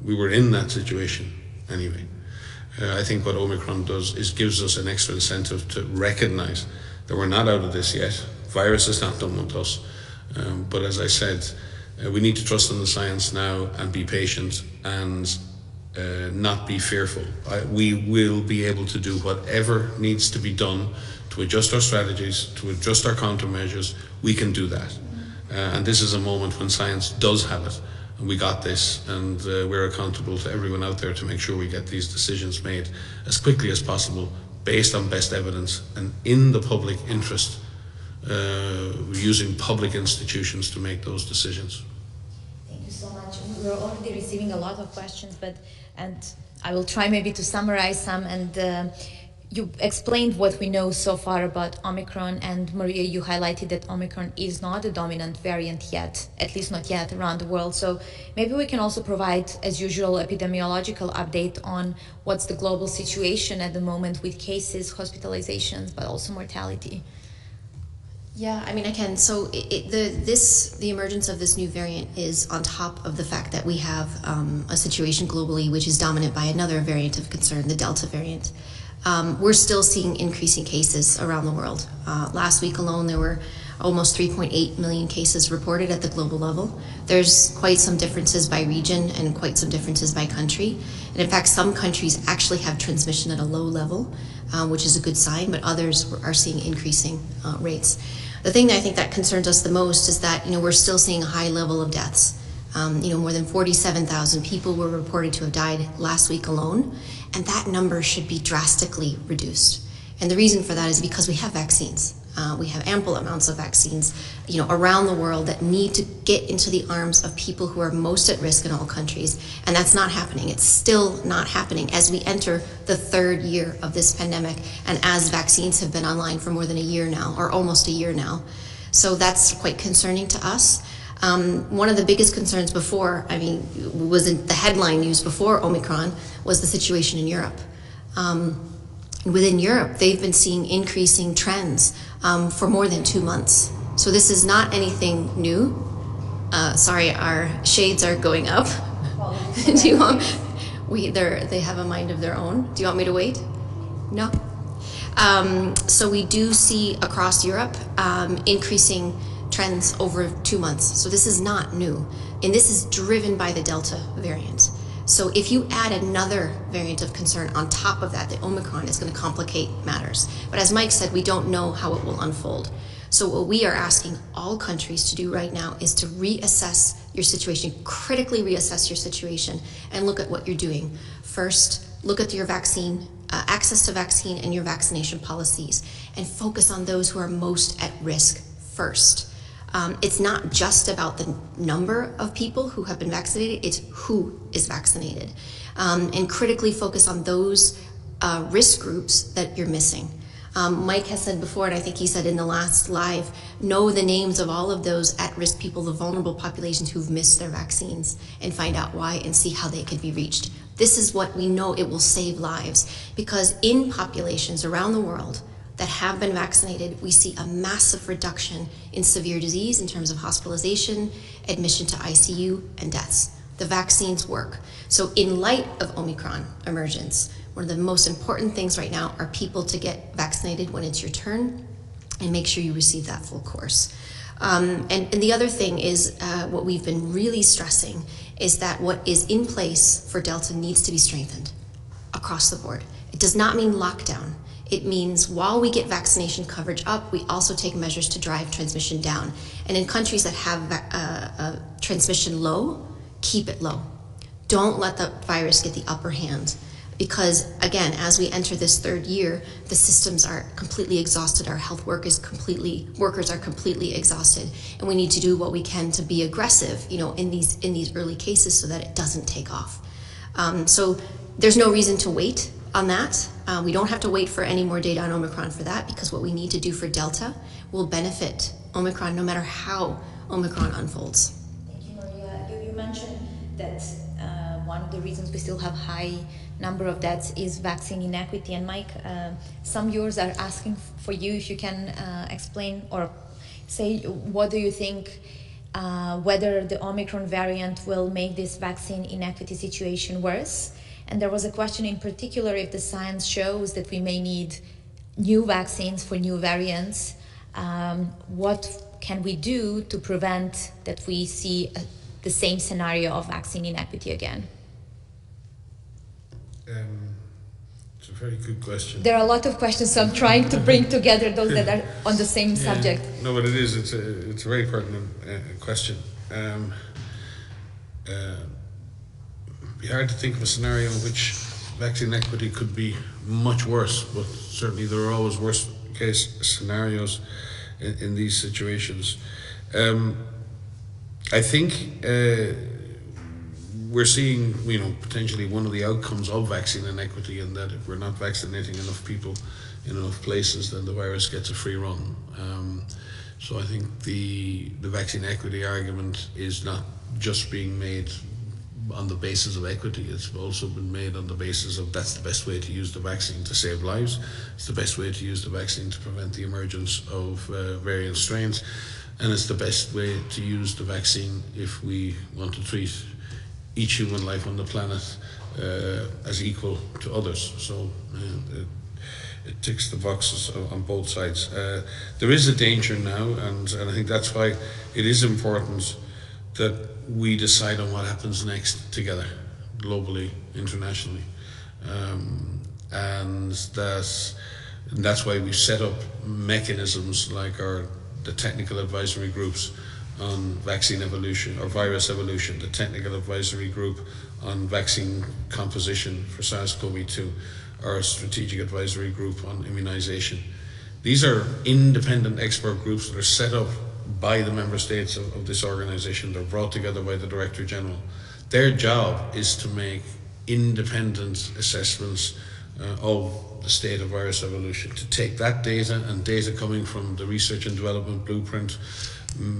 we were in that situation anyway. I think what Omicron does is gives us an extra incentive to recognize that we're not out of this yet. Virus is not done with us. But as I said, we need to trust in the science now and be patient and not be fearful. We will be able to do whatever needs to be done to adjust our strategies, to adjust our countermeasures. We can do that. And this is a moment when science does have it. And we got this, and we're accountable to everyone out there to make sure we get these decisions made as quickly as possible, based on best evidence and in the public interest, using public institutions to make those decisions. Thank you so much. We're already receiving a lot of questions, and I will try maybe to summarize some. And you explained what we know so far about Omicron, and Maria, you highlighted that Omicron is not a dominant variant yet, at least not yet around the world. So maybe we can also provide, as usual, epidemiological update on what's the global situation at the moment with cases, hospitalizations, but also mortality. Yeah, I mean, I can. So the emergence of this new variant is on top of the fact that we have a situation globally which is dominant by another variant of concern, the Delta variant. We're still seeing increasing cases around the world. Last week alone, there were almost 3.8 million cases reported at the global level. There's quite some differences by region and quite some differences by country. And in fact, some countries actually have transmission at a low level, which is a good sign, but others are seeing increasing rates. The thing that I think that concerns us the most is that, we're still seeing a high level of deaths. More than 47,000 people were reported to have died last week alone, and that number should be drastically reduced. And the reason for that is because we have vaccines. We have ample amounts of vaccines, around the world that need to get into the arms of people who are most at risk in all countries, and that's not happening. It's still not happening as we enter the third year of this pandemic, and as vaccines have been online for more than a year now, or almost a year now. So that's quite concerning to us. One of the biggest concerns before, was in the headline news before Omicron, was the situation in Europe. Within Europe, they've been seeing increasing trends for more than 2 months. So this is not anything new. Sorry, our shades are going up. Do you want? They have a mind of their own. Do you want me to wait? No. So we do see across Europe increasing trends over 2 months. So this is not new. And this is driven by the Delta variant. So if you add another variant of concern on top of that, the Omicron is going to complicate matters. But as Mike said, we don't know how it will unfold. So what we are asking all countries to do right now is to reassess your situation, critically reassess your situation, and look at what you're doing. First, look at your vaccine, access to vaccine and your vaccination policies, and focus on those who are most at risk first. It's not just about the number of people who have been vaccinated, it's who is vaccinated. And critically focus on those risk groups that you're missing. Mike has said before, and I think he said in the last live, know the names of all of those at-risk people, the vulnerable populations who've missed their vaccines, and find out why and see how they could be reached. This is what we know it will save lives, because in populations around the world that have been vaccinated, we see a massive reduction in severe disease in terms of hospitalization, admission to ICU, and deaths. The vaccines work. So in light of Omicron emergence, one of the most important things right now are people to get vaccinated when it's your turn and make sure you receive that full course. And the other thing is what we've been really stressing is that what is in place for Delta needs to be strengthened across the board. It does not mean lockdown. It means while we get vaccination coverage up, we also take measures to drive transmission down. And in countries that have transmission low, keep it low. Don't let the virus get the upper hand. Because again, as we enter this third year, the systems are completely exhausted. Our health workers are completely exhausted. And we need to do what we can to be aggressive, in these early cases so that it doesn't take off. So there's no reason to wait on that. We don't have to wait for any more data on Omicron for that, because what we need to do for Delta will benefit Omicron no matter how Omicron unfolds. Thank you, Maria. You mentioned that one of the reasons we still have high number of deaths is vaccine inequity. And Mike, some viewers are asking for you if you can explain or say, what do you think whether the Omicron variant will make this vaccine inequity situation worse. And there was a question in particular if the science shows that we may need new vaccines for new variants. What can we do to prevent that we see the same scenario of vaccine inequity again? It's a very good question. There are a lot of questions, so I'm trying to bring together those that are on the same subject. No, but it is. It's a very pertinent question. It'd be hard to think of a scenario in which vaccine equity could be much worse, but certainly there are always worst case scenarios in these situations. I think we're seeing, potentially one of the outcomes of vaccine inequity, in that if we're not vaccinating enough people in enough places, then the virus gets a free run. So I think the vaccine equity argument is not just being made on the basis of equity. It's also been made on the basis of that's the best way to use the vaccine to save lives. It's the best way to use the vaccine to prevent the emergence of variant strains. And it's the best way to use the vaccine if we want to treat each human life on the planet as equal to others. So it ticks the boxes on both sides. There is a danger now, and I think that's why it is important that we decide on what happens next together, globally, internationally. And that's why we've set up mechanisms like the technical advisory groups on vaccine evolution or virus evolution, the technical advisory group on vaccine composition for SARS-CoV-2, or a strategic advisory group on immunization. These are independent expert groups that are set up by the member states of this organization. They're brought together by the Director General. Their job is to make independent assessments of the state of virus evolution, to take that data and data coming from the research and development blueprint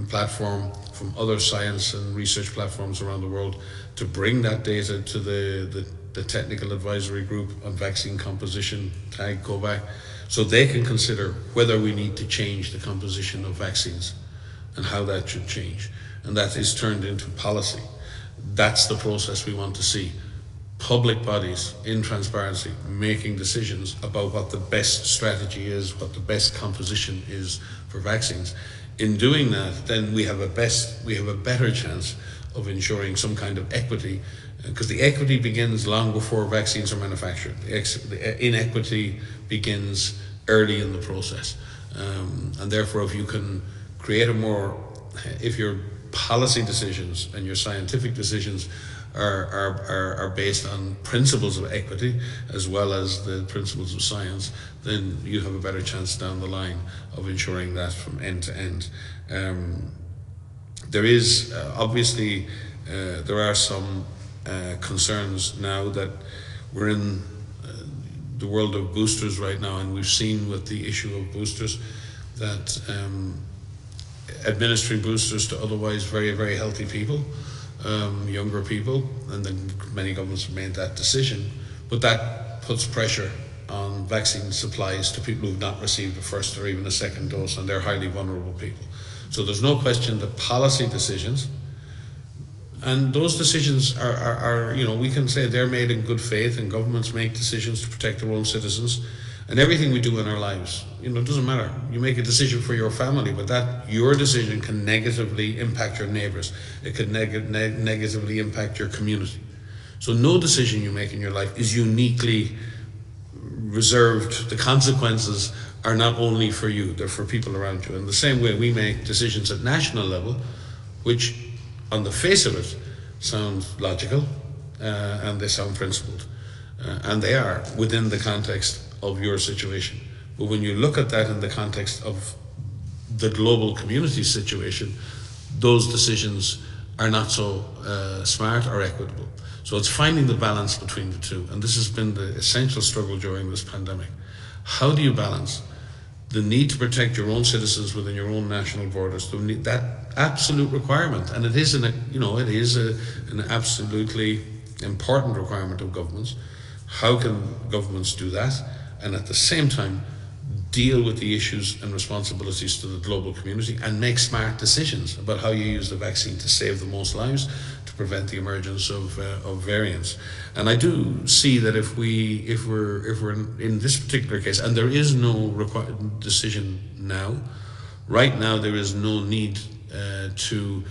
platform, from other science and research platforms around the world, to bring that data to the technical advisory group on vaccine composition, tag COVAC, so they can consider whether we need to change the composition of vaccines and how that should change. And that is turned into policy. That's the process we want to see. Public bodies in transparency making decisions about what the best strategy is, what the best composition is for vaccines. In doing that, then we have a better chance of ensuring some kind of equity, because the equity begins long before vaccines are manufactured. The inequity begins early in the process. And therefore, if you can create if your policy decisions and your scientific decisions are based on principles of equity as well as the principles of science, then you have a better chance down the line of ensuring that from end to end. There is obviously there are some concerns now that we're in the world of boosters right now, and we've seen with the issue of boosters that administering boosters to otherwise very, very healthy people, younger people, and then many governments have made that decision, but that puts pressure on vaccine supplies to people who've not received a first or even a second dose, and they're highly vulnerable people. So there's no question that policy decisions, and those decisions are we can say they're made in good faith, and governments make decisions to protect their own citizens. And everything we do in our lives, it doesn't matter. You make a decision for your family, but your decision can negatively impact your neighbours. It could negatively impact your community. So no decision you make in your life is uniquely reserved. The consequences are not only for you, they're for people around you. In the same way, we make decisions at national level, which on the face of it sound logical, and they sound principled. And they are within the context of your situation. But when you look at that in the context of the global community situation, those decisions are not so smart or equitable. So it's finding the balance between the two. And this has been the essential struggle during this pandemic. How do you balance the need to protect your own citizens within your own national borders, that absolute requirement, and it is an absolutely important requirement of governments. How can governments do that, and at the same time deal with the issues and responsibilities to the global community, and make smart decisions about how you use the vaccine to save the most lives, to prevent the emergence of variants. And I do see that if we're in this particular case, and there is no required decision now, right now there is no need to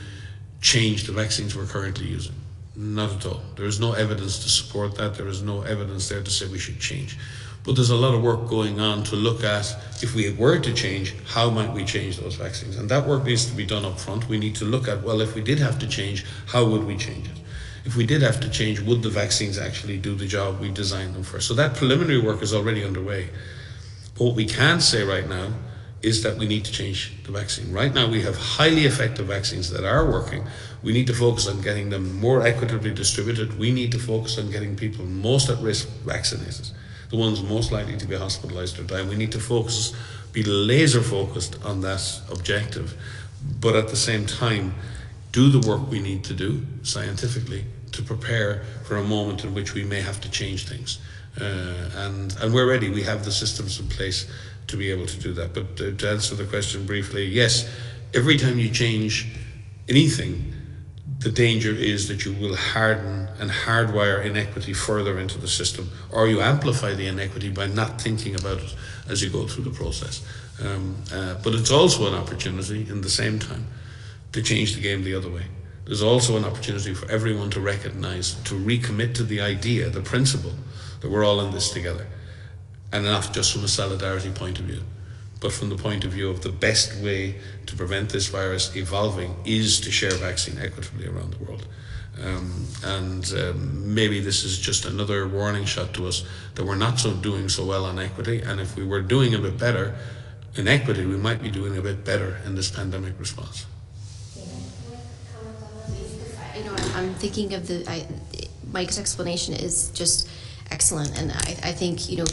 change the vaccines we're currently using. Not at all. There is no evidence to support that. There is no evidence there to say we should change. But there's a lot of work going on to look at, if we were to change, how might we change those vaccines? And that work needs to be done up front. We need to look at, well, if we did have to change, how would we change it? If we did have to change, would the vaccines actually do the job we designed them for? So that preliminary work is already underway. But what we can say right now is that we need to change the vaccine. Right now we have highly effective vaccines that are working. We need to focus on getting them more equitably distributed. We need to focus on getting people most at risk vaccinated, the ones most likely to be hospitalized or die. We need to focus, be laser focused on that objective, but at the same time, do the work we need to do scientifically to prepare for a moment in which we may have to change things. And we're ready. We have the systems in place to be able to do that. But to answer the question briefly, yes, every time you change anything, the danger is that you will harden and hardwire inequity further into the system, or you amplify the inequity by not thinking about it as you go through the process. But it's also an opportunity, in the same time, to change the game the other way. There's also an opportunity for everyone to recognize, to recommit to the idea, the principle, that we're all in this together. And not just from a solidarity point of view, but from the point of view of the best way to prevent this virus evolving is to share vaccine equitably around the world. Maybe this is just another warning shot to us that we're not doing so well on equity, and if we were doing a bit better in equity, we might be doing a bit better in this pandemic response. You know, I'm thinking of Mike's explanation is just excellent, and I think, you know,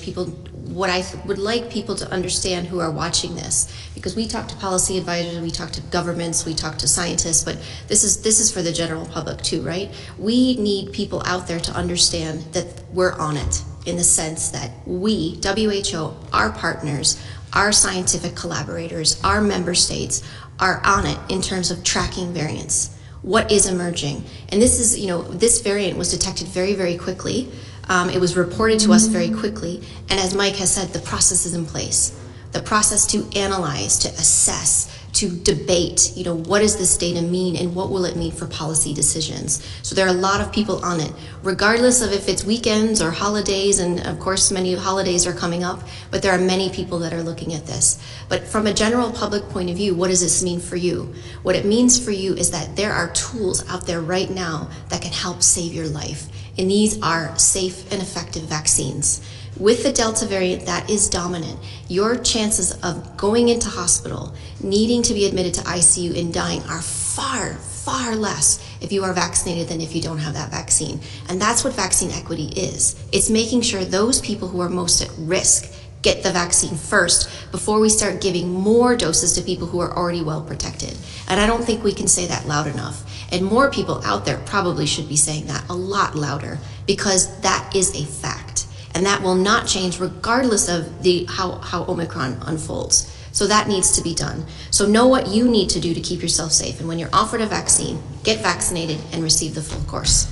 what I would like people to understand who are watching this, because we talk to policy advisors, we talk to governments, we talk to scientists, but this is for the general public too, right? We need people out there to understand that we're on it, in the sense that we, WHO, our partners, our scientific collaborators, our member states are on it in terms of tracking variants. What is emerging? And this is, you know, this variant was detected very, very quickly. It was reported to us very quickly, and as Mike has said, the process is in place. The process to analyze, to assess, to debate, you know, what does this data mean and what will it mean for policy decisions? So there are a lot of people on it, regardless of if it's weekends or holidays, and of course many holidays are coming up, but there are many people that are looking at this. But from a general public point of view, what does this mean for you? What it means for you is that there are tools out there right now that can help save your life. And these are safe and effective vaccines. With the Delta variant that is dominant, your chances of going into hospital, needing to be admitted to ICU and dying are far, far less if you are vaccinated than if you don't have that vaccine. And that's what vaccine equity is. It's making sure those people who are most at risk get the vaccine first before we start giving more doses to people who are already well protected. And I don't think we can say that loud enough. And more people out there probably should be saying that a lot louder, because that is a fact. And that will not change regardless of how Omicron unfolds. So that needs to be done. So know what you need to do to keep yourself safe. And when you're offered a vaccine, get vaccinated and receive the full course.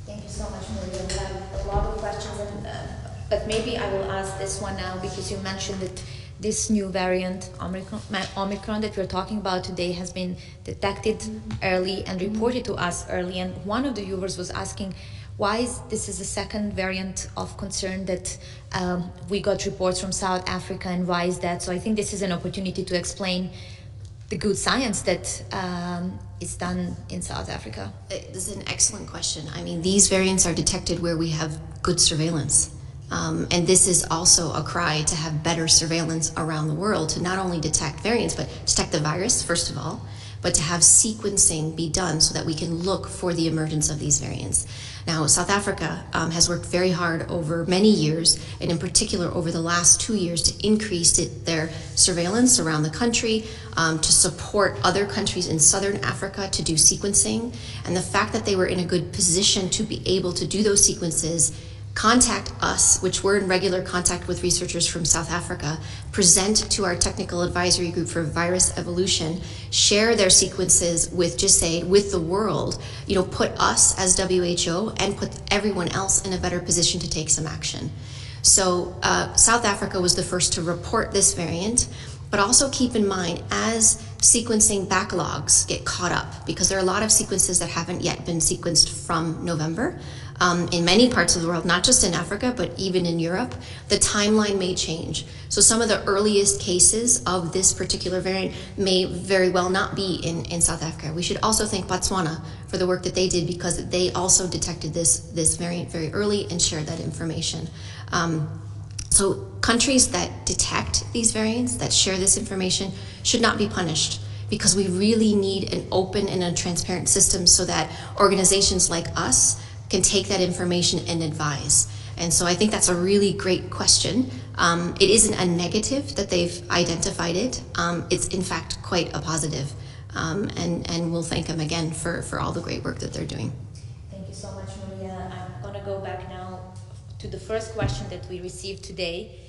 Thank you so much, Maria. We have a lot of questions, but maybe I will ask this one now, because you mentioned that this new variant, Omicron, that we're talking about today, has been detected early and reported to us early. And one of the viewers was asking, why this is the second variant of concern that we got reports from South Africa, and why is that? So I think this is an opportunity to explain the good science that is done in South Africa. This is an excellent question. I mean, these variants are detected where we have good surveillance. And this is also a cry to have better surveillance around the world, to not only detect variants, but detect the virus, first of all, but to have sequencing be done so that we can look for the emergence of these variants. Now, South Africa has worked very hard over many years, and in particular over the last 2 years, to increase their surveillance around the country, to support other countries in Southern Africa to do sequencing. And the fact that they were in a good position to be able to do those sequences contact us, which we're in regular contact with researchers from South Africa, present to our technical advisory group for virus evolution, share their sequences with GISAID, with the world, put us as WHO and put everyone else in a better position to take some action. So South Africa was the first to report this variant, but also keep in mind as sequencing backlogs get caught up, because there are a lot of sequences that haven't yet been sequenced from November, in many parts of the world, not just in Africa, but even in Europe, the timeline may change. So some of the earliest cases of this particular variant may very well not be in South Africa. We should also thank Botswana for the work that they did, because they also detected this variant very early and shared that information. So countries that detect these variants, that share this information, should not be punished, because we really need an open and a transparent system so that organizations like us can take that information and advise. And so I think that's a really great question. It isn't a negative that they've identified it. It's in fact quite a positive. And we'll thank them again for all the great work that they're doing. Thank you so much, Maria. I'm gonna go back now to the first question that we received today.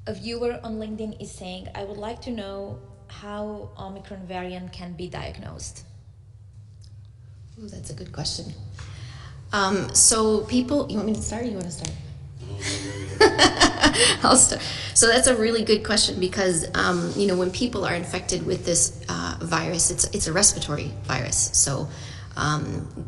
A viewer on LinkedIn is saying, I would like to know how Omicron variant can be diagnosed. Ooh, that's a good question. So people, you want me to start or you want to start? I'll start. So that's a really good question, because when people are infected with this virus, it's a respiratory virus. So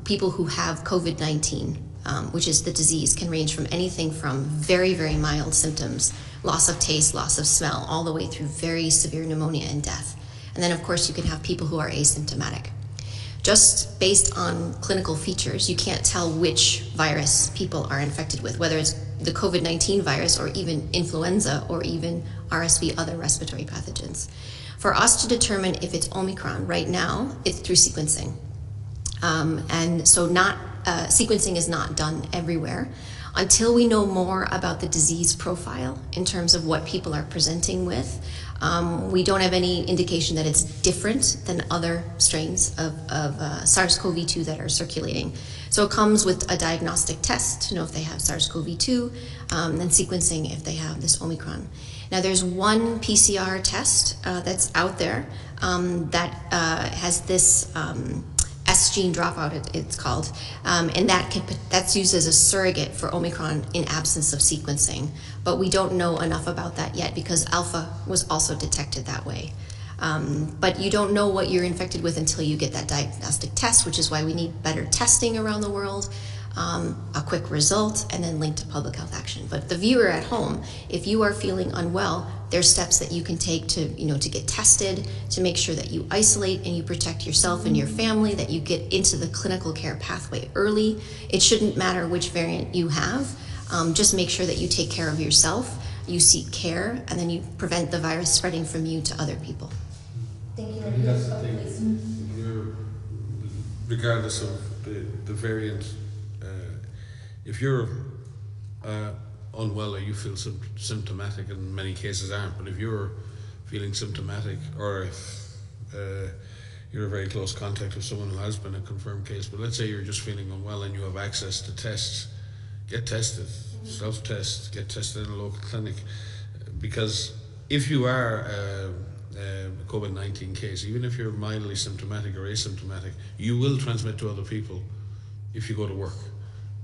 people who have COVID-19, which is the disease, can range from anything from very, very mild symptoms, loss of taste, loss of smell, all the way through very severe pneumonia and death. And then of course you can have people who are asymptomatic. Just based on clinical features, you can't tell which virus people are infected with, whether it's the COVID-19 virus or even influenza or even RSV, other respiratory pathogens. For us to determine if it's Omicron right now, it's through sequencing. And so sequencing is not done everywhere. Until we know more about the disease profile in terms of what people are presenting with, we don't have any indication that it's different than other strains of SARS-CoV-2 that are circulating. So it comes with a diagnostic test to know if they have SARS-CoV-2, then sequencing if they have this Omicron. Now there's one PCR test that's out there that has this S gene dropout, it's called, and that's used as a surrogate for Omicron in absence of sequencing. But we don't know enough about that yet, because alpha was also detected that way. But you don't know what you're infected with until you get that diagnostic test, which is why we need better testing around the world, a quick result, and then linked to public health action. But the viewer at home, if you are feeling unwell, there's steps that you can take to get tested, to make sure that you isolate and you protect yourself and your family, that you get into the clinical care pathway early. It shouldn't matter which variant you have. Just make sure that you take care of yourself, you seek care, and then you prevent the virus spreading from you to other people. Thank you. I think that's the thing. Regardless of the variant, if you're unwell or you feel symptomatic, and in many cases aren't, but if you're feeling symptomatic, or if you're a very close contact of someone who has been a confirmed case, but let's say you're just feeling unwell and you have access to tests, get tested, self-test, get tested in a local clinic, because if you are a COVID-19 case, even if you're mildly symptomatic or asymptomatic, you will transmit to other people if you go to work,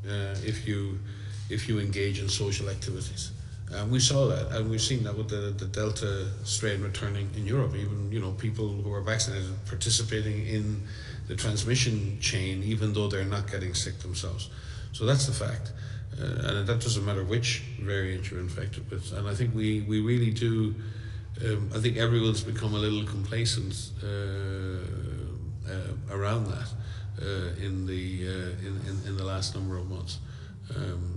if you engage in social activities. We saw that, and we've seen that with the Delta strain returning in Europe. Even people who are vaccinated participating in the transmission chain, even though they're not getting sick themselves. So that's the fact, and that doesn't matter which variant you're infected with. And I think we really do. I think everyone's become a little complacent around that in the last number of months.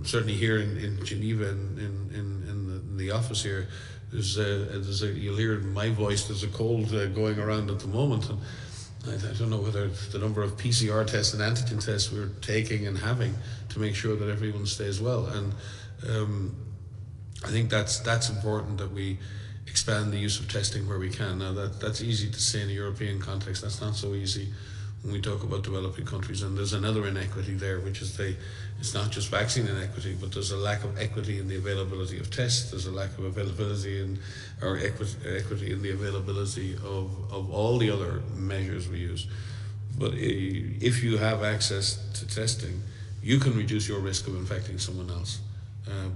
Certainly here in Geneva, in the office here, you'll hear in my voice, there's a cold going around at the moment, and I don't know whether the number of PCR tests and antigen tests we're taking and having to make sure that everyone stays well. And I think that's important, that we expand the use of testing where we can. Now that's easy to say in a European context. That's not so easy when we talk about developing countries, and there's another inequity there, which is it's not just vaccine inequity, but there's a lack of equity in the availability of tests, there's a lack of availability or equity in the availability of all the other measures we use. But if you have access to testing, you can reduce your risk of infecting someone else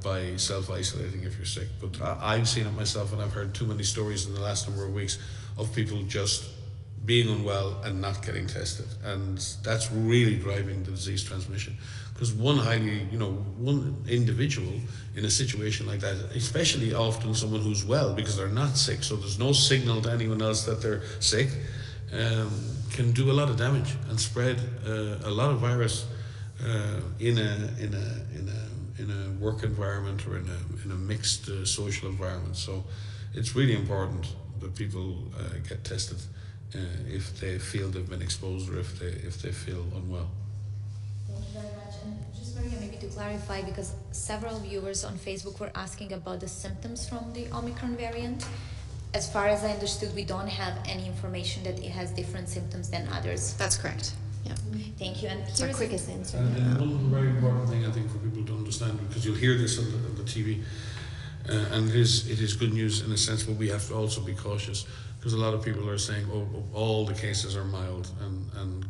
by self-isolating if you're sick. But I've seen it myself, and I've heard too many stories in the last number of weeks of people just being unwell and not getting tested, and that's really driving the disease transmission. Because one individual in a situation like that, especially often someone who's well because they're not sick, so there's no signal to anyone else that they're sick, can do a lot of damage and spread a lot of virus in a work environment or in a mixed social environment. So it's really important that people get tested if they feel they've been exposed or if they feel unwell. Thank you very much. And just Maria, maybe to clarify, because several viewers on Facebook were asking about the symptoms from the Omicron variant. As far as I understood, we don't have any information that it has different symptoms than others. That's correct. Yeah. Thank you. And It's our quickest answer. And one very important thing I think for people to understand, because you'll hear this on the TV, and it is good news in a sense, but we have to also be cautious, because a lot of people are saying, oh, all the cases are mild, and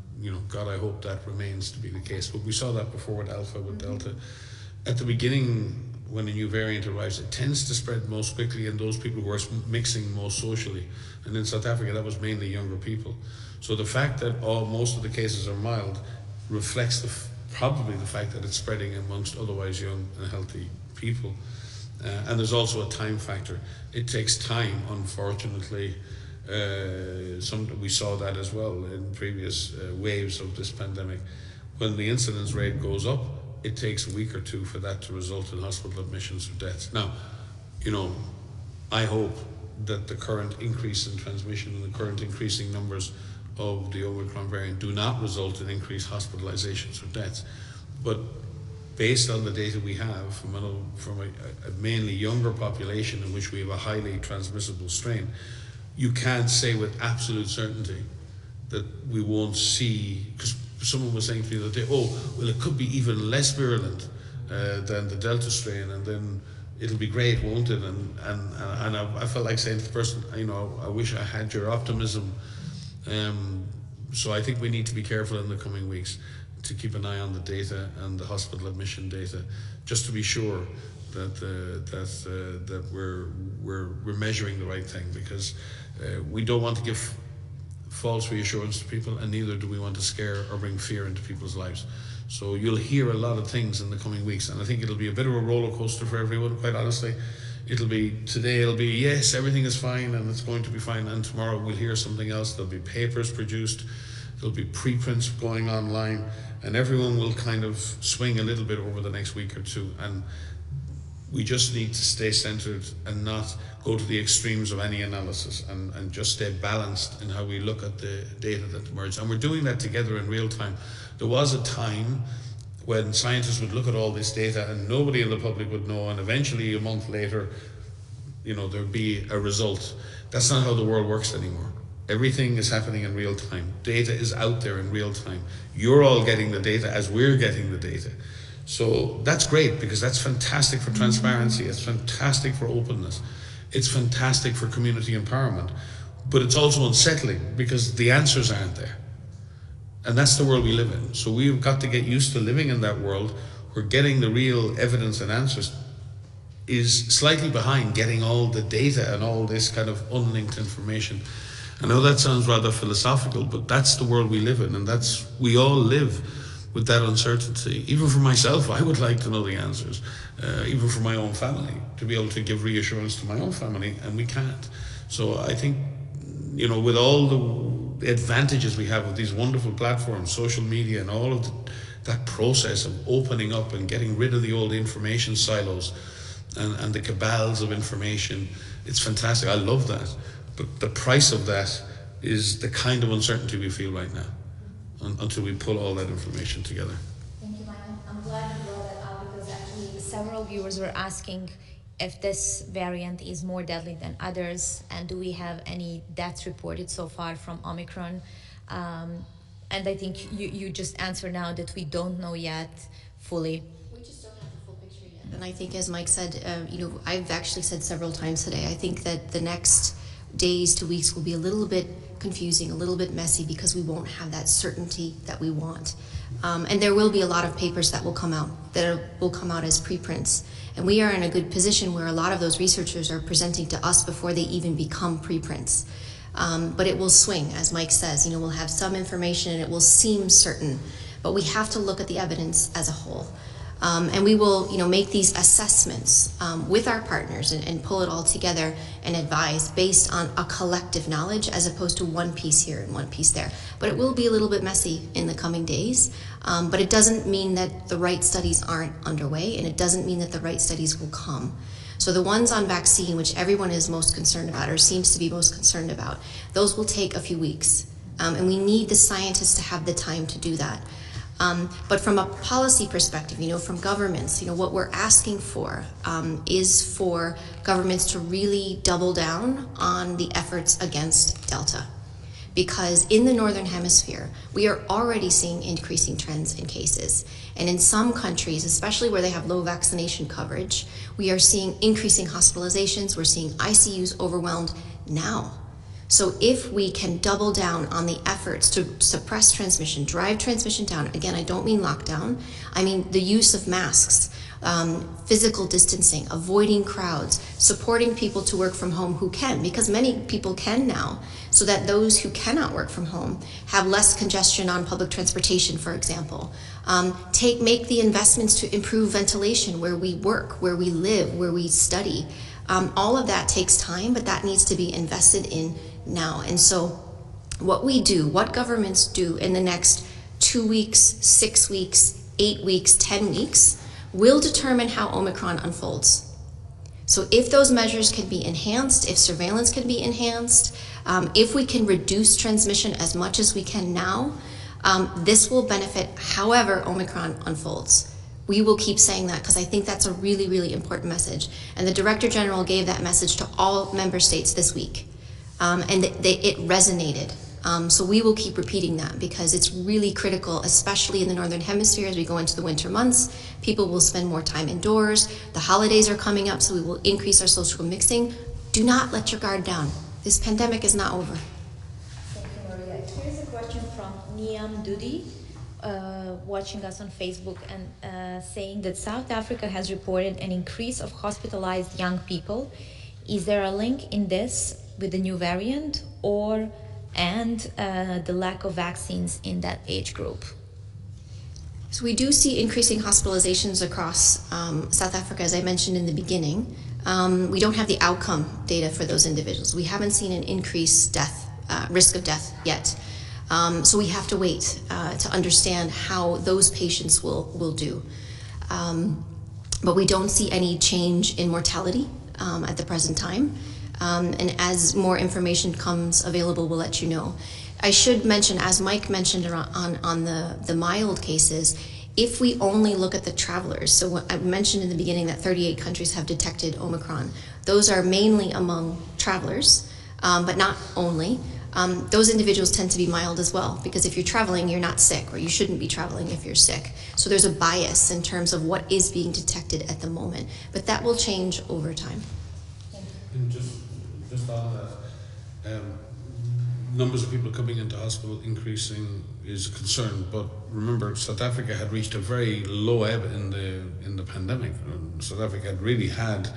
God, I hope that remains to be the case. But we saw that before with Alpha, with Delta. At the beginning, when a new variant arrives, it tends to spread most quickly in those people who are mixing most socially. And in South Africa, that was mainly younger people. So the fact that most of the cases are mild reflects probably the fact that it's spreading amongst otherwise young and healthy people. And there's also a time factor. It takes time, unfortunately. We saw that as well in previous waves of this pandemic. When the incidence rate goes up, it takes a week or two for that to result in hospital admissions or deaths. Now, I hope that the current increase in transmission and the current increasing numbers of the Omicron variant do not result in increased hospitalizations or deaths. But based on the data we have from a mainly younger population in which we have a highly transmissible strain, you can't say with absolute certainty that we won't see, because someone was saying to me the other day, it could be even less virulent than the Delta strain, and then it'll be great, won't it? And I felt like saying to the person, I wish I had your optimism. So I think we need to be careful in the coming weeks to keep an eye on the data and the hospital admission data, just to be sure that we're measuring the right thing, because we don't want to give false reassurance to people, and neither do we want to scare or bring fear into people's lives. So you'll hear a lot of things in the coming weeks, and I think it'll be a bit of a roller coaster for everyone, quite honestly. Today it'll be, yes, everything is fine and it's going to be fine, and tomorrow we'll hear something else. There'll be papers produced, there'll be preprints going online, and everyone will kind of swing a little bit over the next week or two. And we just need to stay centered and not go to the extremes of any analysis, and just stay balanced in how we look at the data that emerge. And we're doing that together in real time. There was a time when scientists would look at all this data and nobody in the public would know, and eventually a month later, there'd be a result. That's not how the world works anymore. Everything is happening in real time. Data is out there in real time. You're all getting the data as we're getting the data. So that's great, because that's fantastic for transparency. It's fantastic for openness. It's fantastic for community empowerment. But it's also unsettling, because the answers aren't there. And that's the world we live in. So we've got to get used to living in that world where getting the real evidence and answers is slightly behind getting all the data and all this kind of unlinked information. I know that sounds rather philosophical, but that's the world we live in, and we all live with that uncertainty. Even for myself, I would like to know the answers, even for my own family, to be able to give reassurance to my own family, and we can't. So I think, with all the advantages we have of these wonderful platforms, social media, and all of that process of opening up and getting rid of the old information silos and the cabals of information, it's fantastic. I love that. But the price of that is the kind of uncertainty we feel right now, until we pull all that information together. Thank you, Michael. I'm glad you brought that up, because actually several viewers were asking if this variant is more deadly than others, and do we have any deaths reported so far from Omicron. And I think you just answered now that we don't know yet fully. We just don't have the full picture yet. And I think, as Mike said, I've actually said several times today, I think that the next days to weeks will be a little bit confusing, a little bit messy, because we won't have that certainty that we want. And there will be a lot of papers that will come out as preprints. And we are in a good position where a lot of those researchers are presenting to us before they even become preprints. But it will swing, as Mike says. We'll have some information and it will seem certain, but we have to look at the evidence as a whole. And we will, make these assessments with our partners and pull it all together and advise based on a collective knowledge as opposed to one piece here and one piece there. But it will be a little bit messy in the coming days. But it doesn't mean that the right studies aren't underway, and it doesn't mean that the right studies will come. So the ones on vaccine, which everyone is most concerned about or seems to be most concerned about, those will take a few weeks. And we need the scientists to have the time to do that. But from a policy perspective, from governments, what we're asking for is for governments to really double down on the efforts against Delta. Because in the Northern Hemisphere, we are already seeing increasing trends in cases. And in some countries, especially where they have low vaccination coverage, we are seeing increasing hospitalizations, we're seeing ICUs overwhelmed now. So if we can double down on the efforts to suppress transmission, drive transmission down, again, I don't mean lockdown, I mean the use of masks, physical distancing, avoiding crowds, supporting people to work from home who can, because many people can now, so that those who cannot work from home have less congestion on public transportation, for example. Make the investments to improve ventilation where we work, where we live, where we study. All of that takes time, but that needs to be invested in now. And so what governments do in the next 2 weeks, 6 weeks, 8 weeks, 10 weeks, will determine how Omicron unfolds. So if those measures can be enhanced, if surveillance can be enhanced, if we can reduce transmission as much as we can now, this will benefit however Omicron unfolds. We will keep saying that because I think that's a really, really important message. And the Director General gave that message to all member states this week. And it resonated. So we will keep repeating that because it's really critical, especially in the Northern Hemisphere as we go into the winter months. People will spend more time indoors. The holidays are coming up, so we will increase our social mixing. Do not let your guard down. This pandemic is not over. Thank you, Maria. Here's a question from Niam Dudi, watching us on Facebook, and saying that South Africa has reported an increase of hospitalized young people. Is there a link in this with the new variant and the lack of vaccines in that age group? So we do see increasing hospitalizations across South Africa, as I mentioned in the beginning. We don't have the outcome data for those individuals. We haven't seen an increased risk of death yet. So we have to wait to understand how those patients will do. But we don't see any change in mortality at the present time. And as more information comes available, we'll let you know. I should mention, as Mike mentioned on the mild cases, if we only look at the travelers, so I mentioned in the beginning that 38 countries have detected Omicron. Those are mainly among travelers, but not only. Those individuals tend to be mild as well, because if you're traveling, you're not sick, or you shouldn't be traveling if you're sick. So there's a bias in terms of what is being detected at the moment, but that will change over time. And just on that, numbers of people coming into hospital increasing is a concern, but remember, South Africa had reached a very low ebb in the pandemic. South Africa had really had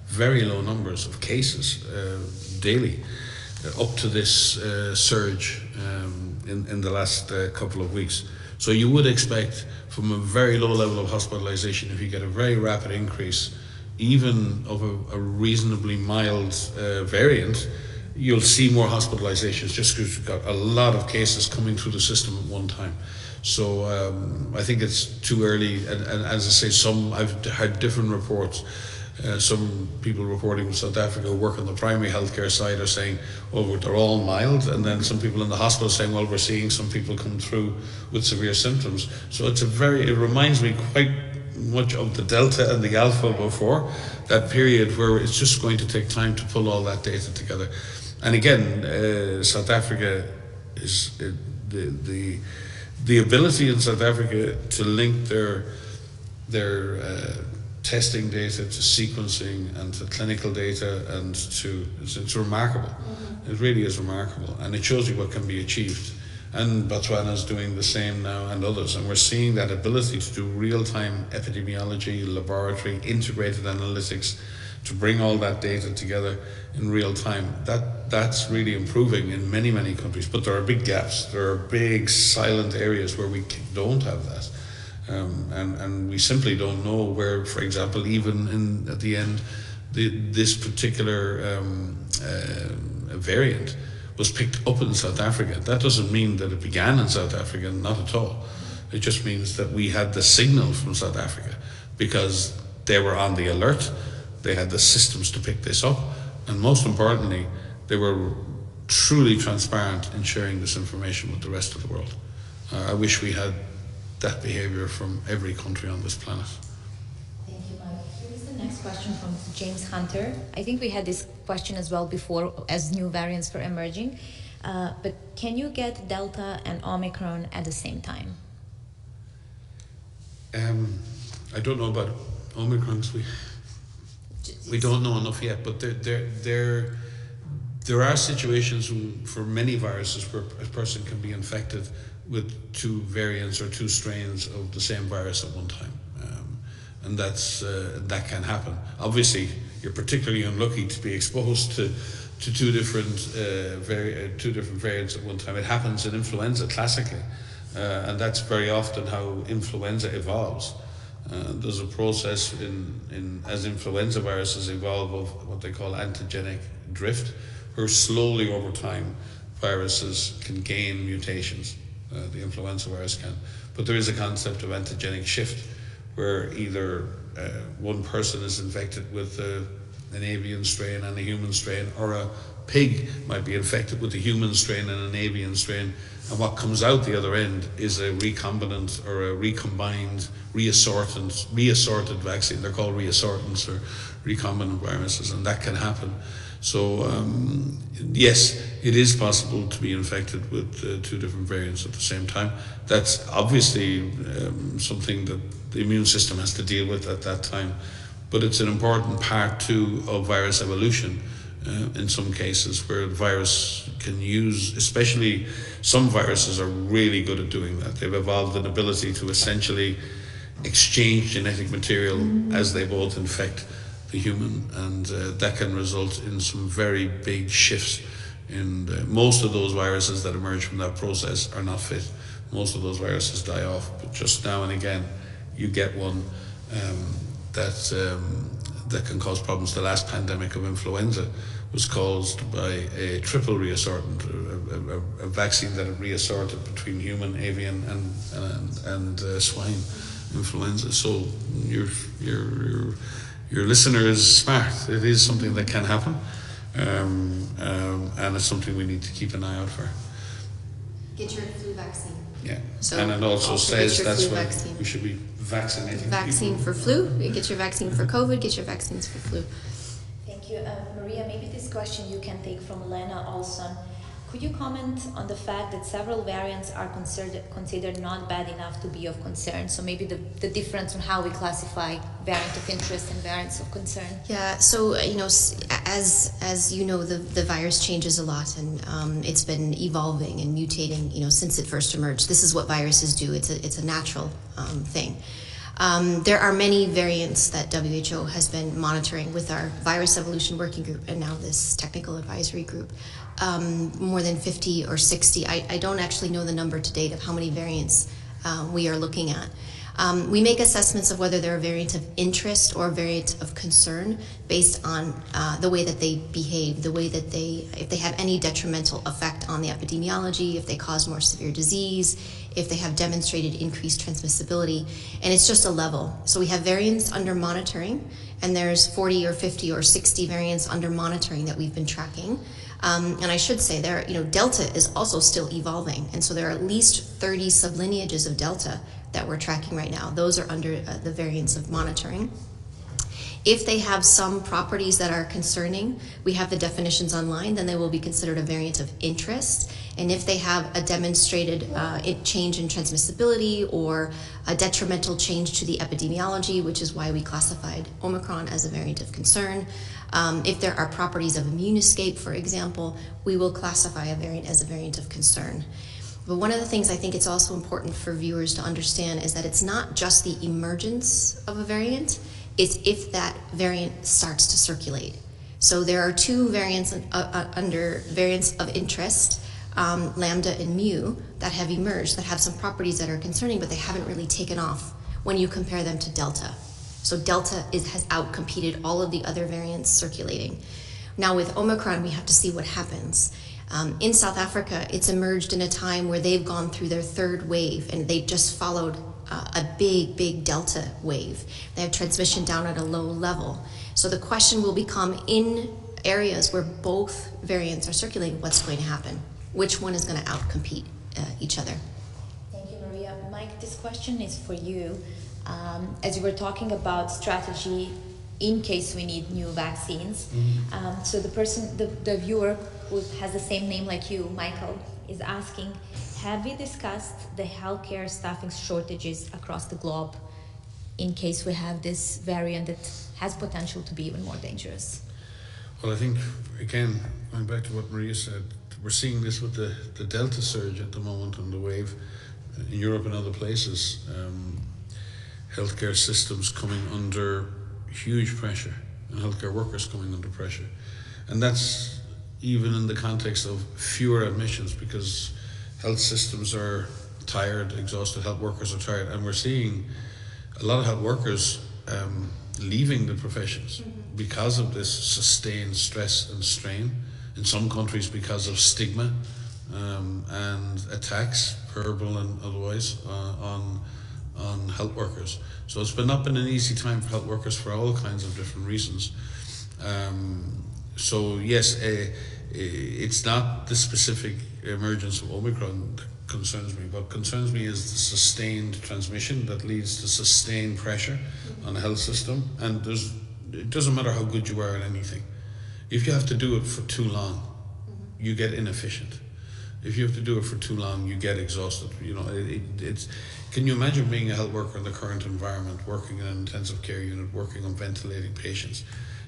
very low numbers of cases daily up to this surge in the last couple of weeks. So you would expect from a very low level of hospitalization, if you get a very rapid increase, even of a reasonably mild variant, you'll see more hospitalizations just because you've got a lot of cases coming through the system at one time. So I think it's too early, and as I say, I've had different reports. Some people reporting from South Africa who work on the primary healthcare side are saying, well, they're all mild, and then some people in the hospital saying, well, we're seeing some people come through with severe symptoms. So it reminds me quite much of the Delta and the Alpha before, that period where it's just going to take time to pull all that data together. And again, South Africa the ability in South Africa to link their testing data to sequencing and to clinical data and to it's remarkable. It really is remarkable, and it shows you what can be achieved. And Botswana is doing the same now, and others, and we're seeing that ability to do real-time epidemiology, laboratory, integrated analytics, to bring all that data together in real time. That's really improving in many, many countries, but there are big gaps. There are big silent areas where we don't have that. And we simply don't know where, for example, even at the end, this particular variant was picked up in South Africa. That doesn't mean that it began in South Africa, not at all. It just means that we had the signal from South Africa because they were on the alert, they had the systems to pick this up, and most importantly, they were truly transparent in sharing this information with the rest of the world. I wish we had that behavior from every country on this planet. Thank you, Mike. Here is the next question from James Hunter. I think we had this question as well before as new variants were emerging, but can you get Delta and Omicron at the same time? I don't know about Omicron because we don't know enough yet, but there are situations for many viruses where a person can be infected with two variants or two strains of the same virus at one time, and that can happen. Obviously, you're particularly unlucky to be exposed to two different variants at one time. It happens in influenza classically, and that's very often how influenza evolves. There's a process as influenza viruses evolve of what they call antigenic drift, where slowly over time viruses can gain mutations. The influenza virus can. But there is a concept of antigenic shift, where either one person is infected with an avian strain and a human strain, or a pig might be infected with a human strain and an avian strain, and what comes out the other end is a recombinant or a recombined, reassorted vaccine. They're called reassortants or recombinant viruses, and that can happen. So yes, it is possible to be infected with two different variants at the same time. That's obviously something that the immune system has to deal with at that time, but it's an important part too of virus evolution in some cases, where the virus can use, especially some viruses are really good at doing that. They've evolved an ability to essentially exchange genetic material as they both infect the human, and that can result in some very big shifts. And most of those viruses that emerge from that process are not fit. Most of those viruses die off, but just now and again you get one that can cause problems. The last pandemic of influenza was caused by a triple reassortant, a vaccine that had reassorted between human, avian, and swine influenza. So your listener is smart. It is something that can happen, and it's something we need to keep an eye out for. Get your flu vaccine. Yeah, so and it also says that's when vaccine. We should be vaccinating vaccine people. For flu. You get your vaccine for COVID. Get your vaccines for flu. Thank you. Maria, maybe this question you can take from Lena Olson. Could you comment on the fact that several variants are considered not bad enough to be of concern? So maybe the difference in how we classify variant of interest and variants of concern. Yeah, so as you know, the virus changes a lot, and it's been evolving and mutating, since it first emerged. This is what viruses do. It's a natural thing. There are many variants that WHO has been monitoring with our Virus Evolution Working Group and now this Technical Advisory Group. More than 50 or 60. I don't actually know the number to date of how many variants we are looking at. We make assessments of whether they're a variant of interest or a variant of concern based on the way that they behave, the way that if they have any detrimental effect on the epidemiology, if they cause more severe disease, if they have demonstrated increased transmissibility, and it's just a level. So we have variants under monitoring, and there's 40 or 50 or 60 variants under monitoring that we've been tracking. And I should say Delta is also still evolving, and so there are at least 30 sublineages of Delta that we're tracking right now. Those are under the variants of monitoring. If they have some properties that are concerning, we have the definitions online, then they will be considered a variant of interest. And if they have a demonstrated change in transmissibility or a detrimental change to the epidemiology, which is why we classified Omicron as a variant of concern, if there are properties of immune escape, for example, we will classify a variant as a variant of concern. But one of the things I think it's also important for viewers to understand is that it's not just the emergence of a variant, it's if that variant starts to circulate. So there are two variants under variants of interest, lambda and mu, that have emerged, that have some properties that are concerning, but they haven't really taken off when you compare them to delta. So delta has outcompeted all of the other variants circulating. Now with Omicron, we have to see what happens. In South Africa, it's emerged in a time where they've gone through their third wave, and they just followed a big delta wave. They have transmission down at a low level. So the question will become, in areas where both variants are circulating, what's going to happen? Which one is going to outcompete each other? Thank you, Maria. Mike, this question is for you. As you were talking about strategy in case we need new vaccines, so the viewer who has the same name like you, Michael, is asking, have we discussed the healthcare staffing shortages across the globe in case we have this variant that has potential to be even more dangerous? Well, I think, again, going back to what Maria said, we're seeing this with the Delta surge at the moment and the wave in Europe and other places. Healthcare systems coming under huge pressure and healthcare workers coming under pressure. And that's even in the context of fewer admissions, because health systems are tired, exhausted, health workers are tired, and we're seeing a lot of health workers leaving the professions because of this sustained stress and strain. In some countries because of stigma and attacks, verbal and otherwise, on health workers. So it's not been an easy time for health workers for all kinds of different reasons. So yes, it's not the specific emergence of Omicron that concerns me. What concerns me is the sustained transmission that leads to sustained pressure on the health system. And it doesn't matter how good you are at anything. If you have to do it for too long, you get inefficient. If you have to do it for too long, you get exhausted. You know, it's. Can you imagine being a health worker in the current environment, working in an intensive care unit, working on ventilating patients,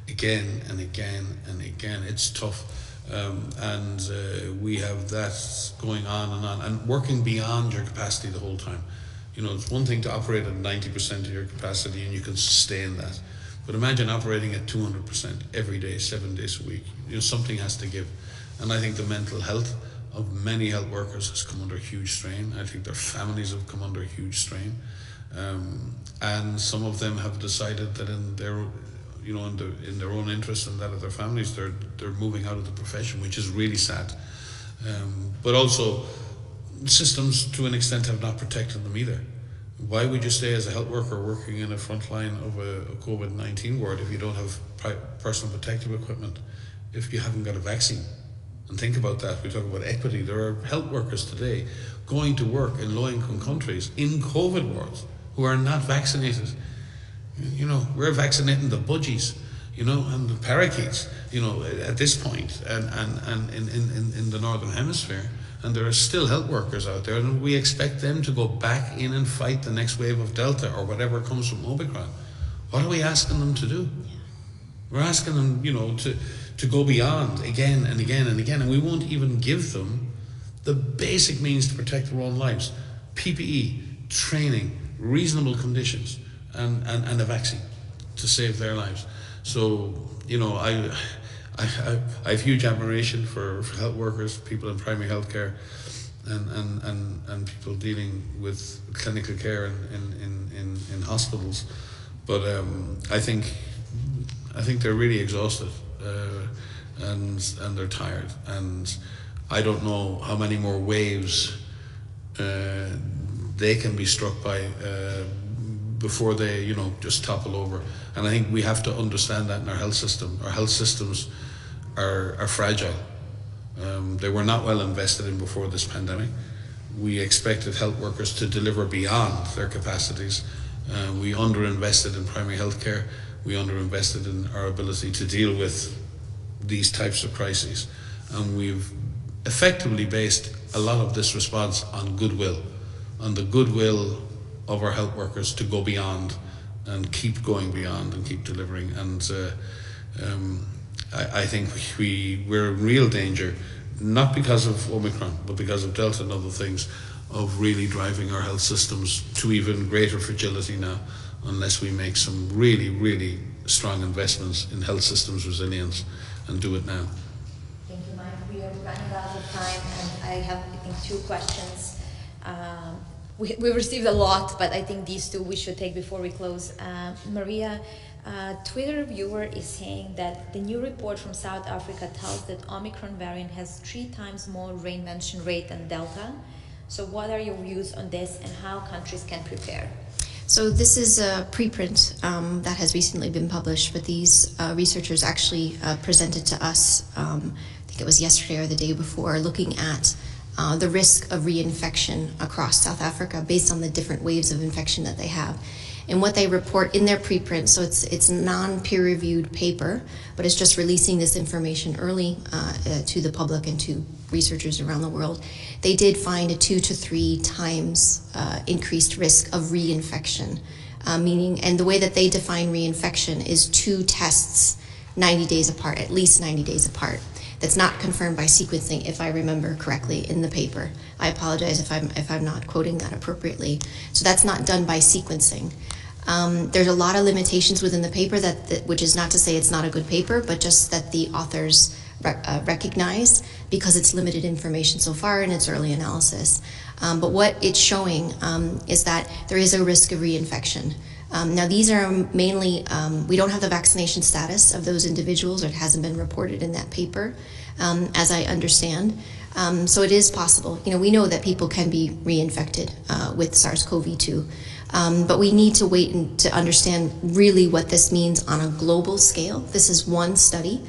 again and again and again? It's tough, and we have that going on, and working beyond your capacity the whole time. You know, it's one thing to operate at 90% of your capacity, and you can sustain that. But imagine operating at 200% every day, 7 days a week. You know, something has to give. And I think the mental health of many health workers has come under huge strain. I think their families have come under huge strain. And some of them have decided that in their own interest and that of their families, they're moving out of the profession, which is really sad. But also, systems to an extent have not protected them either. Why would you stay as a health worker working in a front line of a COVID-19 ward if you don't have personal protective equipment, if you haven't got a vaccine? And think about that. We talk about equity. There are health workers today going to work in low-income countries in COVID wards who are not vaccinated. You know, we're vaccinating the budgies, you know, and the parakeets, you know, at this point, and in the Northern Hemisphere. And there are still health workers out there, and we expect them to go back in and fight the next wave of Delta or whatever comes from Omicron. What are we asking them to do? We're asking them, you know, to go beyond again and again and again, and we won't even give them the basic means to protect their own lives: PPE, training, reasonable conditions, and a vaccine to save their lives. So, you know, I have huge admiration for health workers, people in primary health care, and people dealing with clinical care in hospitals. But I think they're really exhausted, and they're tired. And I don't know how many more waves they can be struck by before they, you know, just topple over. And I think we have to understand that in our health system. Our health systems are fragile. They were not well invested in before this pandemic. We expected health workers to deliver beyond their capacities. We underinvested in primary health care. we underinvested in our ability to deal with these types of crises. And we've effectively based a lot of this response on goodwill, on the goodwill of our health workers to go beyond and keep going beyond and keep delivering. And I think we're in real danger, not because of Omicron, but because of Delta and other things, of really driving our health systems to even greater fragility now, unless we make some really, really strong investments in health systems resilience and do it now. Thank you, Mike. We are running out of time, and I have, I think, 2 questions. We received a lot, but I think these 2 we should take before we close. Maria, Twitter viewer is saying that the new report from South Africa tells that Omicron variant has 3 times more reinfection rate than Delta. So what are your views on this, and how countries can prepare? So this is a preprint that has recently been published, but these researchers actually presented to us, I think it was yesterday or the day before, looking at the risk of reinfection across South Africa based on the different waves of infection that they have. And what they report in their preprint, so it's a non-peer-reviewed paper, but it's just releasing this information early to the public and to researchers around the world. They did find a 2 to 3 times increased risk of reinfection, meaning, and the way that they define reinfection is 2 tests 90 days apart, at least 90 days apart. That's not confirmed by sequencing, if I remember correctly in the paper. I apologize if I'm not quoting that appropriately. So that's not done by sequencing. There's a lot of limitations within the paper, which is not to say it's not a good paper, but just that the authors recognize because it's limited information so far in its early analysis. But what it's showing is that there is a risk of reinfection. Now these are mainly, we don't have the vaccination status of those individuals, or it hasn't been reported in that paper, as I understand. So it is possible. We know that people can be reinfected with SARS-CoV-2, but we need to wait to understand really what this means on a global scale. This is one study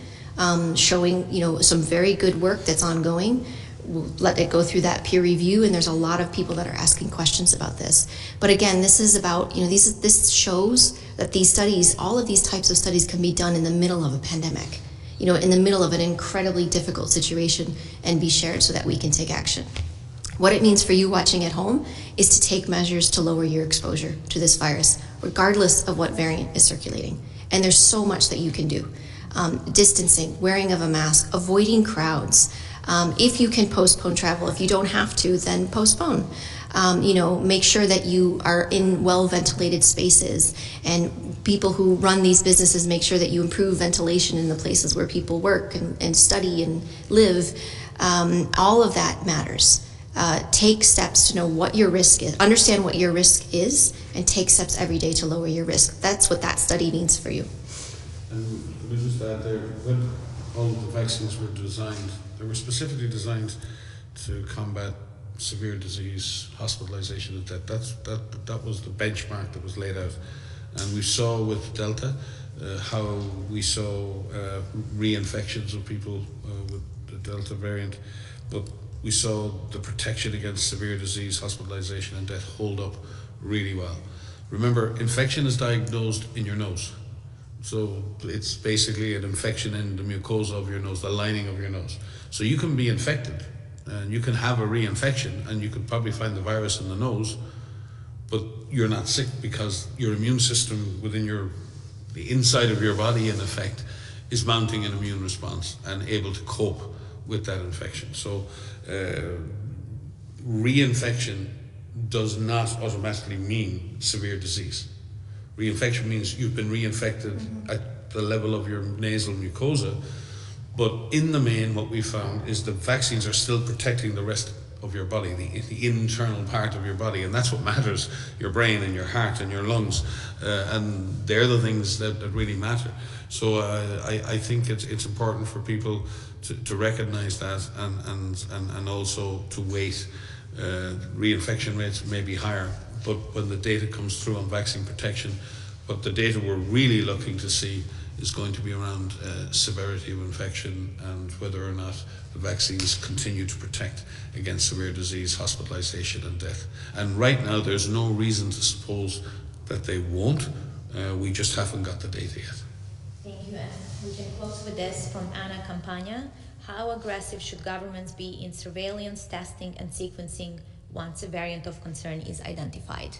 showing, some very good work that's ongoing. We'll let it go through that peer review, and there's a lot of people that are asking questions about this. But again, this is about, this shows that these studies, all of these types of studies can be done in the middle of a pandemic, in the middle of an incredibly difficult situation, and be shared so that we can take action. What it means for you watching at home is to take measures to lower your exposure to this virus, regardless of what variant is circulating. And there's so much that you can do. Distancing, wearing of a mask, avoiding crowds. If you can postpone travel, if you don't have to, then postpone. Make sure that you are in well-ventilated spaces, and people who run these businesses make sure that you improve ventilation in the places where people work and study and live. All of that matters. Take steps to know what your risk is, understand what your risk is, and take steps every day to lower your risk. That's what that study means for you. And let me just add there, when all of the vaccines were designed, they were specifically designed to combat severe disease, hospitalization and death. That was the benchmark that was laid out. And we saw with Delta how we saw reinfections of people with the Delta variant, but we saw the protection against severe disease, hospitalization and death hold up really well. Remember, infection is diagnosed in your nose. So it's basically an infection in the mucosa of your nose, the lining of your nose. So you can be infected and you can have a reinfection, and you could probably find the virus in the nose, but you're not sick because your immune system within the inside of your body, in effect, is mounting an immune response and able to cope with that infection. So reinfection does not automatically mean severe disease. Reinfection means you've been reinfected at the level of your nasal mucosa, but in the main what we found is the vaccines are still protecting the rest of your body, the internal part of your body, and that's what matters, your brain and your heart and your lungs, and they're the things that really matter. So I think it's important for people to recognize that and also to wait. Reinfection rates may be higher, but when the data comes through on vaccine protection, what the data we're really looking to see is going to be around severity of infection and whether or not the vaccines continue to protect against severe disease, hospitalization and death. And right now there's no reason to suppose that they won't, We just haven't got the data yet. Thank you, and we can close with this from Anna Campagna. How aggressive should governments be in surveillance, testing, and sequencing once a variant of concern is identified?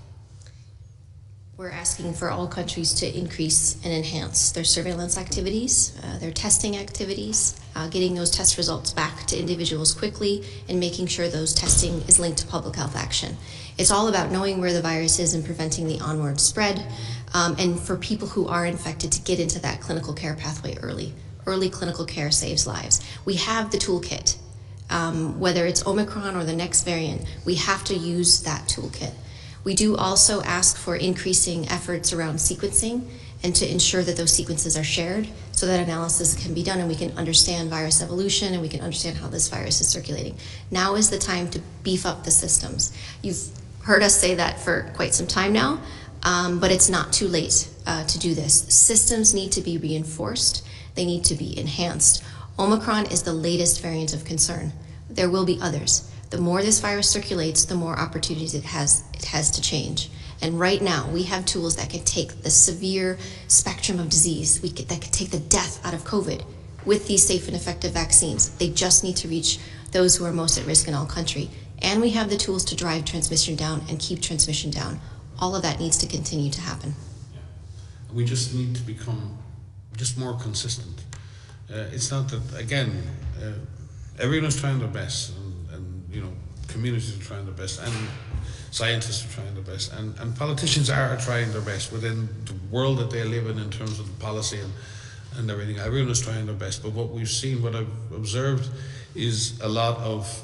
We're asking for all countries to increase and enhance their surveillance activities, their testing activities, getting those test results back to individuals quickly, and making sure those testing is linked to public health action. It's all about knowing where the virus is and preventing the onward spread, and for people who are infected to get into that clinical care pathway early. Early clinical care saves lives. We have the toolkit. Whether it's Omicron or the next variant, we have to use that toolkit. We do also ask for increasing efforts around sequencing and to ensure that those sequences are shared so that analysis can be done and we can understand virus evolution and we can understand how this virus is circulating. Now is the time to beef up the systems. You've heard us say that for quite some time now, but it's not too late to do this. Systems need to be reinforced. They need to be enhanced. Omicron is the latest variant of concern. There will be others. The more this virus circulates, the more opportunities it has to change. And right now, we have tools that can take the severe spectrum of disease, that can take the death out of COVID with these safe and effective vaccines. They just need to reach those who are most at risk in our country. And we have the tools to drive transmission down and keep transmission down. All of that needs to continue to happen. We just need to become just more consistent. It's not that, again, everyone's trying their best, and you know, communities are trying their best, and scientists are trying their best, and politicians are trying their best within the world that they live in terms of the policy and everything. Everyone is trying their best, but what we've seen, what I've observed, is a lot of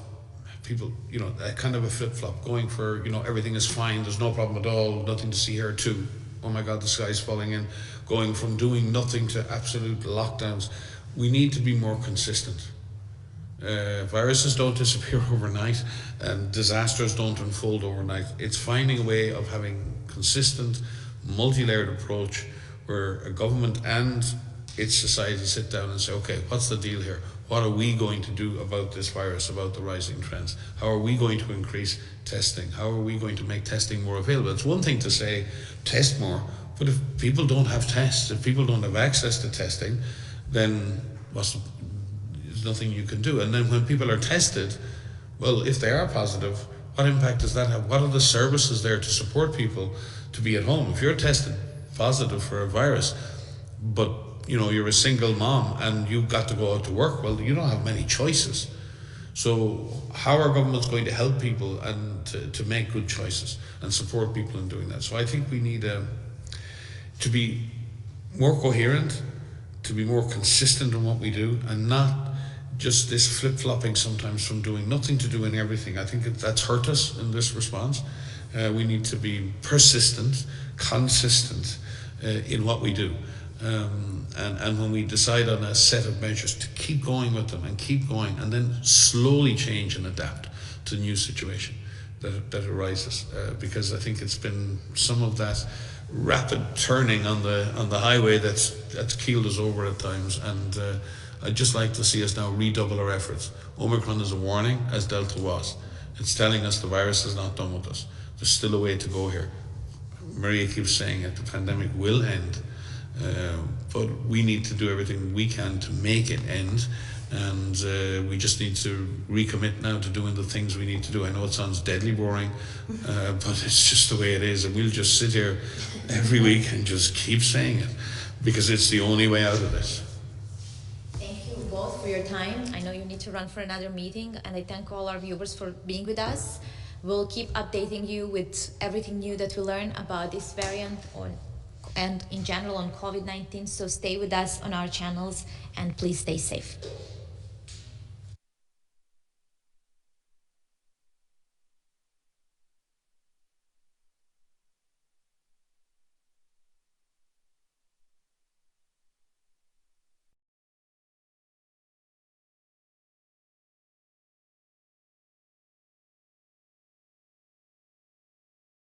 people, you know, a kind of a flip-flop, going for, you know, everything is fine, there's no problem at all, nothing to see here, to, oh my God, the sky's falling in, going from doing nothing to absolute lockdowns. We need to be more consistent. Viruses don't disappear overnight, and disasters don't unfold overnight. It's finding a way of having consistent, multi-layered approach where a government and its society sit down and say, okay, what's the deal here? What are we going to do about this virus, about the rising trends? How are we going to increase testing? How are we going to make testing more available? It's one thing to say, test more, but if people don't have tests, if people don't have access to testing, then there's nothing you can do. And then when people are tested, well, if they are positive, what impact does that have? What are the services there to support people to be at home? If you're tested positive for a virus, but you know, you're a single mom and you've got to go out to work, well, you don't have many choices. So how are governments going to help people and to make good choices and support people in doing that? So I think we need to be more coherent, to be more consistent in what we do, and not just this flip-flopping sometimes from doing nothing to doing everything. I think that's hurt us in this response. We need to be persistent, consistent in what we do. And when we decide on a set of measures, to keep going with them and keep going, and then slowly change and adapt to the new situation that arises. Because I think it's been some of that rapid turning on the highway that's keeled us over at times, and I'd just like to see us now redouble our efforts. Omicron is a warning, as Delta was. It's telling us the virus is not done with us. There's still a way to go here. Maria keeps saying it, the pandemic will end. But we need to do everything we can to make it end, and we just need to recommit now to doing the things we need to do. I know it sounds deadly boring, but it's just the way it is, and we'll just sit here every week and just keep saying it, because it's the only way out of this. Thank you both for your time. I know you need to run for another meeting, and I thank all our viewers for being with us. We'll keep updating you with everything new that we learn about this variant and in general on COVID-19, so stay with us on our channels and please stay safe.